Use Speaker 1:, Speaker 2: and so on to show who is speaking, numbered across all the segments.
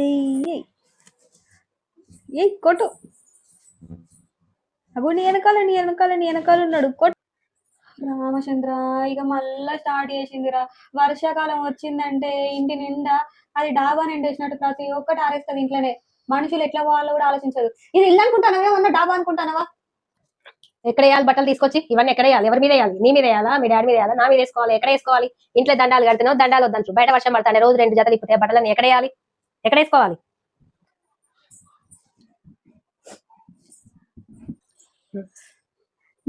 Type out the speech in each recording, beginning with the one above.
Speaker 1: ఎయ్ ఎయ్ కొట్టు. అగో నీ వెనకాల ఉన్నాడు. కొట్టు. రామచంద్ర ఇక మళ్ళా స్టార్ట్ చేసిందిరా. వర్షాకాలం వచ్చిందంటే ఇంటి నిండా అది డాబా నిండేసినట్టు ప్రతి ఒక్కటి ఆరేస్తుంది ఇంట్లోనే. మనుషులు ఎట్లా పోవాలో కూడా ఆలోచించదు. ఇది ఇల్లు అనుకుంటానవా, ఏమన్నా డాబా అనుకుంటానవా?
Speaker 2: ఎక్కడ వేయాలి బట్టలు తీసుకొచ్చి? ఇవన్నీ ఎక్కడ వేయాలి? ఎవరి మీద వేయాలి? నీ మీద వేయాలా, మీ డాడీ మీద వేయాలా, నా మీద వేసుకోవాలి? ఎక్కడ వేసుకోవాలి? ఇంట్లో దండాలు కడుతున్నావు, దండాలు వద్దంటు. బయట వర్షం పడతానే రోజు 2 జతలు ఇప్పుతాయి బట్టలని ఎక్కడ వేయాలి? ఎక్కడ వేసుకోవాలి?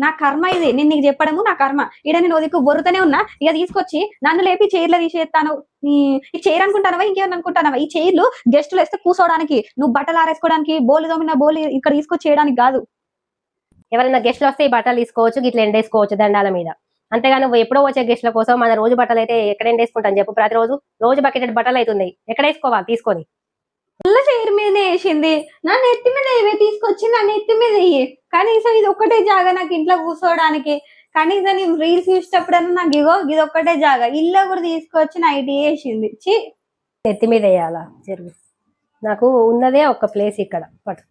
Speaker 1: నా కర్మ ఇది. నేను నీకు చెప్పడము నా కర్మ. ఇడ నేను దిక్కు బొర్రుతూనే ఉన్నా. ఇక తీసుకొచ్చి నన్ను లేపి చైర్లో తీసేస్తాను. ఈ చైర్ అనుకుంటానవా, ఇంకేమన్నా అనుకుంటానవా? ఈ చైర్లు గెస్టులు వేస్తే కూర్చోడానికి, నువ్వు బట్టలు ఆరేసుకోవడానికి, బోలు తోమిన బోలు ఇక్కడ తీసుకొచ్చి చేయడానికి కాదు.
Speaker 2: ఎవరైనా గెస్ట్లు వస్తే ఈ బట్టలు తీసుకోవచ్చు, గిట్ల ఎండేసుకోవచ్చు దండాల మీద. అంతేగా నువ్వు ఎప్పుడో వచ్చే గెస్ట్ల కోసం మన రోజు బట్టలు అయితే ఎక్కడ ఎండేసుకుంటాను చెప్పు? రోజు బకెట్ బట్టలు అవుతున్నాయి, ఎక్కడ వేసుకోవాలి తీసుకొని?
Speaker 1: చైర్ మీద వేసింది, నా నెత్తి మీద ఇవే తీసుకొచ్చి నా నెత్తి మీద వేయి. కనీసం ఇది ఒక్కటే జాగా నాకు ఇంట్లో కూర్చోవడానికి. కనీసం నేను రీల్స్ చూసేటప్పుడన్నా నాకు ఇది ఒక్కటే జాగా. ఇల్లు కూడా తీసుకొచ్చి నైట్ వేసింది. చి,
Speaker 2: నెత్తి మీద వేయాలా? జరుగు, నాకు ఉన్నదే ఒక ప్లేస్ ఇక్కడ పట్టు.